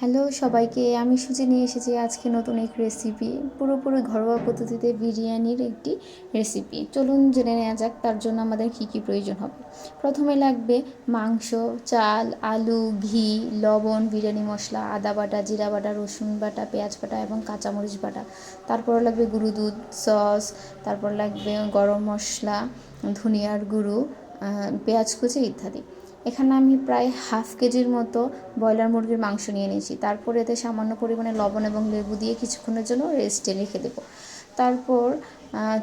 Hello সবাইকে, আমি সুজি নিয়ে এসেছি আজকে নতুন এক রেসিপি। পুরোপুরি ঘরোয়া পদ্ধতিতে বিরিয়ানির একটি রেসিপি। চলুন জেনে নেওয়া যাক তার জন্য আমাদের কী কী প্রয়োজন হবে। প্রথমে লাগবে মাংস, চাল, আলু, ঘি, লবণ, বিরিয়ানি মশলা, আদা বাটা, জিরা বাটা, রসুন বাটা, পেঁয়াজ বাটা এবং কাঁচামরিচ বাটা। তারপর লাগবে গুঁড়ো দুধ, সস, তারপর লাগবে গরম মশলা, ধনিয়ার গুঁড়ো, পেঁয়াজ কুচি ইত্যাদি। এখানে আমি প্রায় হাফ কেজির মতো ব্রয়লার মুরগির মাংস নিয়ে নিয়েছি। তারপর এতে সামান্য পরিমাণে লবণ এবং লেবু দিয়ে কিছুক্ষণের জন্য রেস্টে রেখে দেবো। তারপর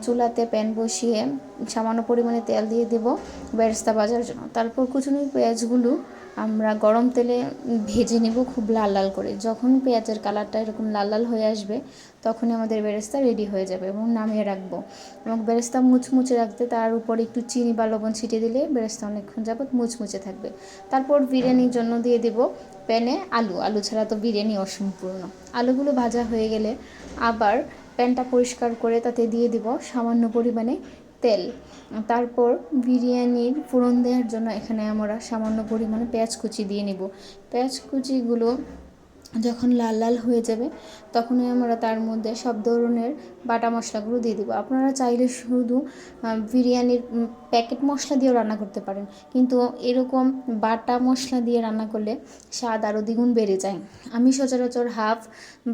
চুলাতে প্যান বসিয়ে সামান্য পরিমাণে তেল দিয়ে দেবো বেরেস্তা ভাজার জন্য। তারপর কুচনো পেঁয়াজগুলো আমরা গরম তেলে ভেজে নেব খুব লাল লাল করে। যখন পেঁয়াজের কালারটা এরকম লাল লাল হয়ে আসবে তখনই আমাদের বেরেস্তা রেডি হয়ে যাবে এবং নামিয়ে রাখবো। এবং বেরেস্তা মুচমুচে রাখতে তার উপর একটু চিনি বা লবণ ছিটিয়ে দিলে বেরেস্তা অনেকক্ষণ যাবত মুচমুচে থাকবে। তারপর বিরিয়ানির জন্য দিয়ে দেব প্যানে আলু ছাড়া তো বিরিয়ানি অসম্পূর্ণ। আলুগুলো ভাজা হয়ে গেলে আবার প্যানটা পরিষ্কার করে তাতে দিয়ে দেব সামান্য পরিমাণে তেল। তারপর বিরিয়ানির ফোড়ন দেওয়ার জন্য এখানে আমরা সামান্য পরিমাণে পেঁয়াজ কুচি দিয়ে নিব। পেঁয়াজ কুচিগুলো যখন লাল লাল হয়ে যাবে তখনই আমরা তার মধ্যে সব ধরনের বাটা মশলাগুলো দিয়ে দেবো। আপনারা চাইলে শুধু বিরিয়ানির প্যাকেট মশলা দিয়েও রান্না করতে পারেন, কিন্তু এরকম বাটা মশলা দিয়ে রান্না করলে স্বাদ আরও দ্বিগুণ বেড়ে যায়। আমি সচরাচর হাফ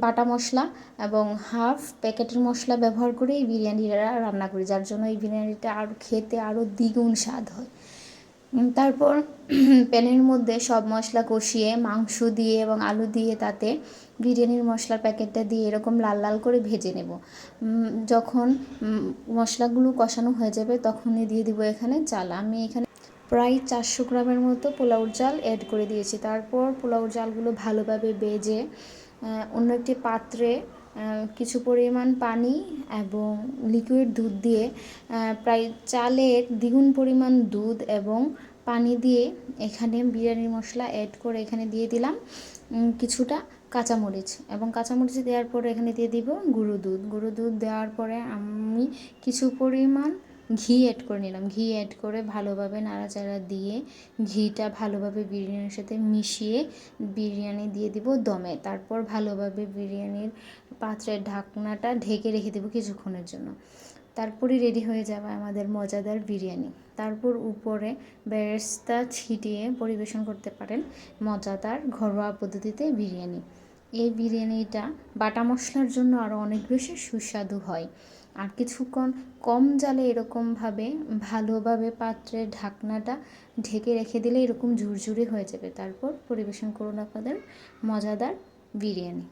বাটা মশলা এবং হাফ প্যাকেটের মশলা ব্যবহার করে এই বিরিয়ানিটা রান্না করি, যার জন্য এই বিরিয়ানিটা আরও খেতে আরও দ্বিগুণ স্বাদ হয়। তারপর প্যানের মধ্যে সব মশলা কষিয়ে মাংস দিয়ে এবং আলু দিয়ে তাতে বিরিয়ানির মশলার প্যাকেটটা দিয়ে এরকম লাল লাল করে ভেজে নেব। যখন মশলাগুলো কষানো হয়ে যাবে তখনই দিয়ে দিব এখানে চাল। আমি এখানে প্রায় 400 গ্রামের মতো পোলাওর চাল অ্যাড করে দিয়েছি। তারপর পোলাওর চালগুলো ভালোভাবে ভেজে অন্য একটি পাত্রে কিছু পরিমাণ পানি এবং লিকুইড দুধ দিয়ে প্রায় চালের দ্বিগুণ পরিমাণ দুধ এবং পানি দিয়ে এখানে বিরিয়ানির মশলা অ্যাড করে এখানে দিয়ে দিলাম কিছুটা কাঁচামরিচ, এবং কাঁচামরিচ দেওয়ার পরে এখানে দিয়ে দিব গুঁড়ো দুধ দেওয়ার পরে আমি কিছু পরিমাণ ঘি অ্যাড করে নিলাম। ঘি অ্যাড করে ভালোভাবে নাড়াচাড়া দিয়ে ঘিটা ভালোভাবে বিরিয়ানির সাথে মিশিয়ে বিরিয়ানি দিয়ে দিব দমে। তারপর ভালোভাবে বিরিয়ানির পাত্রের ঢাকনাটা ঢেকে রেখে দেবো কিছুক্ষণের জন্য। তারপরই রেডি হয়ে যাবে আমাদের মজাদার বিরিয়ানি। তারপর উপরে বেরেস্তা ছিটিয়ে পরিবেশন করতে পারেন মজাদার ঘরোয়া পদ্ধতিতে বিরিয়ানি। এই বিরিয়ানিটা বাটা মশলার জন্য আরও অনেক বেশি সুস্বাদু হয়। আর কিছুক্ষণ কম জালে এরকমভাবে ভালোভাবে পাত্রের ঢাকনাটা ঢেকে রেখে দিলে এরকম ঝুরঝুরে হয়ে যাবে। তারপর পরিবেশন করুন আপনাদের মজাদার বিরিয়ানি।